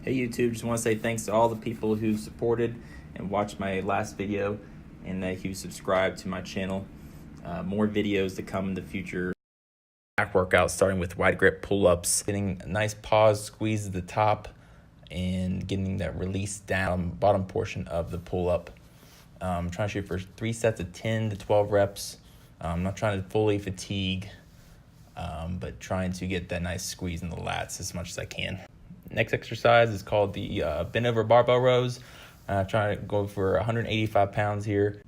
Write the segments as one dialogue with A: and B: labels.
A: Hey YouTube, just want to say thanks to all the people who supported and watched my last video and who subscribed to my channel. More videos to come in the future. Back workout starting with wide grip pull-ups, getting a nice pause, squeeze at the top, and getting that release down bottom portion of the pull-up. I'm trying to shoot for 3 sets of 10 to 12 reps. I'm not trying to fully fatigue, but trying to get that nice squeeze in the lats as much as I can. Next exercise is called the bent over barbell rows. Trying to go for 185 pounds here.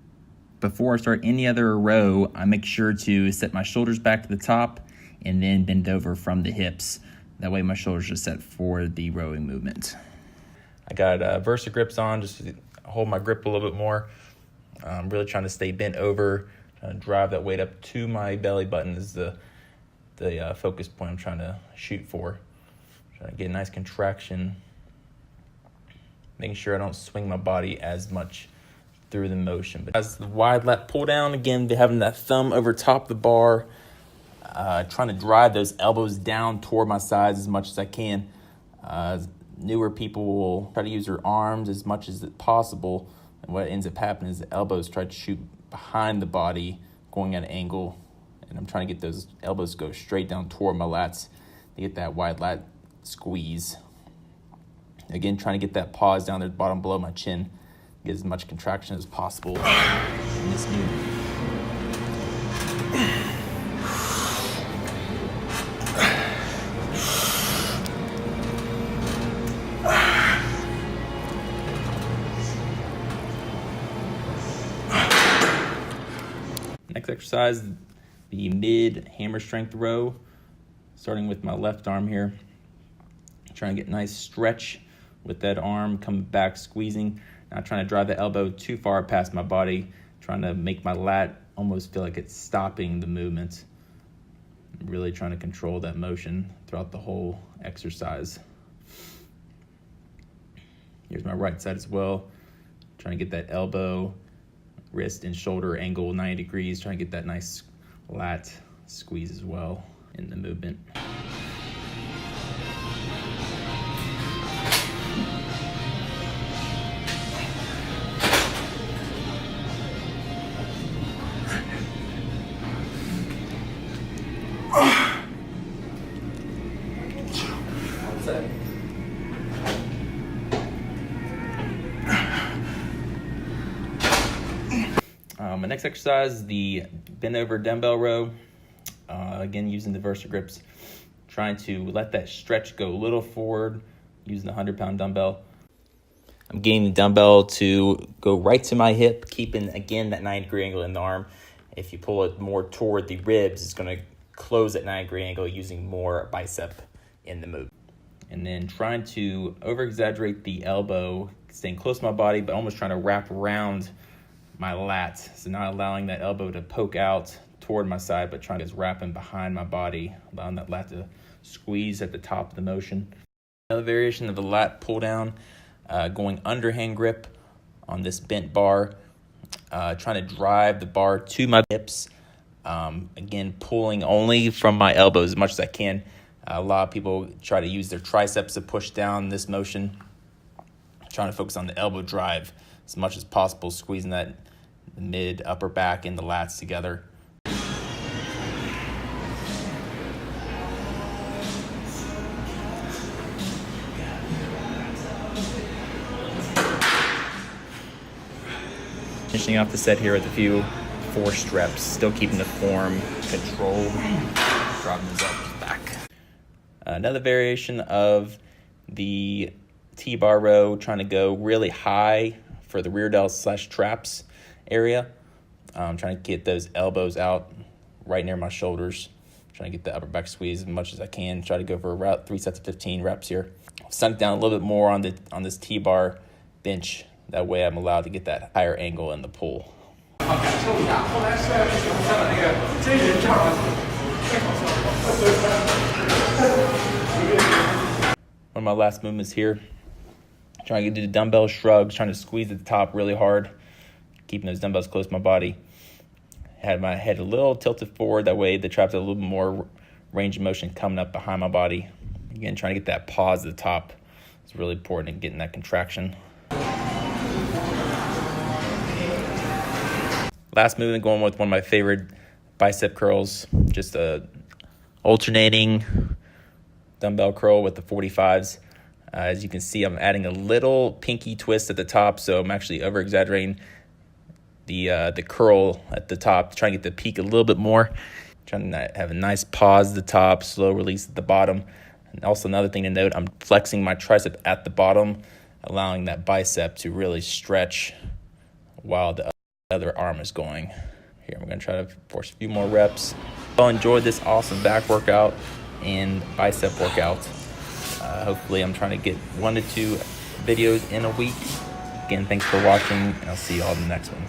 A: Before I start any other row, I make sure to set my shoulders back to the top and then bend over from the hips. That way my shoulders are set for the rowing movement. I got Versa grips on just to hold my grip a little bit more. I'm really trying to stay bent over, trying to drive that weight up to my belly button is the focus point I'm trying to shoot for. Trying to get a nice contraction, making sure I don't swing my body as much through the motion. But as the wide lat pull down, again, having that thumb over top the bar, trying to drive those elbows down toward my sides as much as I can. Newer people will try to use their arms as much as possible, and what ends up happening is the elbows try to shoot behind the body, going at an angle, and I'm trying to get those elbows to go straight down toward my lats to get that wide lat squeeze. Again, trying to get that pause down there at the bottom below my chin, get as much contraction as possible in this movement. Next exercise, the mid hammer strength row, starting with my left arm here. Trying to get a nice stretch with that arm, coming back, squeezing. Not trying to drive the elbow too far past my body, trying to make my lat almost feel like it's stopping the movement. Really trying to control that motion throughout the whole exercise. Here's my right side as well. Trying to get that elbow, wrist, and shoulder angle 90 degrees, trying to get that nice lat squeeze as well in the movement. My next exercise is the bent over dumbbell row. Again, using the Versa grips, trying to let that stretch go a little forward using the 100-pound dumbbell. I'm getting the dumbbell to go right to my hip, keeping, again, that 90-degree angle in the arm. If you pull it more toward the ribs, it's going to close that 90-degree angle using more bicep in the move. And then trying to over-exaggerate the elbow, staying close to my body, but almost trying to wrap around my lat. So not allowing that elbow to poke out toward my side, but trying to just wrap in behind my body, allowing that lat to squeeze at the top of the motion. Another variation of the lat pull down, going underhand grip on this bent bar, trying to drive the bar to my hips. Again, pulling only from my elbows as much as I can. A lot of people try to use their triceps to push down this motion. Trying to focus on the elbow drive as much as possible, squeezing that mid, upper back, and the lats together. Finishing off the set here with a few forced reps, still keeping the form controlled, dropping those elbows back. Another variation of the T-bar row, trying to go really high for the rear delts / traps area. Trying to get those elbows out right near my shoulders. Trying to get the upper back squeeze as much as I can. Try to go for about 3 sets of 15 reps here. Sunk down a little bit more on this T-bar bench. That way I'm allowed to get that higher angle in the pull. One of my last movements here. Trying to do the dumbbell shrugs, trying to squeeze at the top really hard, keeping those dumbbells close to my body. Had my head a little tilted forward, that way the traps had a little bit more range of motion coming up behind my body. Again, trying to get that pause at the top It's really important in getting that contraction. Last movement, going with one of my favorite bicep curls, just a alternating dumbbell curl with the 45s. As you can see, I'm adding a little pinky twist at the top, so I'm actually over-exaggerating the curl at the top, trying to get the peak a little bit more, trying to have a nice pause at the top, slow release at the bottom. And also another thing to note, I'm flexing my tricep at the bottom, allowing that bicep to really stretch while the other arm is going. Here, I'm going to try to force a few more reps. I'll enjoy this awesome back workout and bicep workout. Hopefully I'm trying to get 1 to 2 videos in a week. Again, thanks for watching, and I'll see you all in the next one.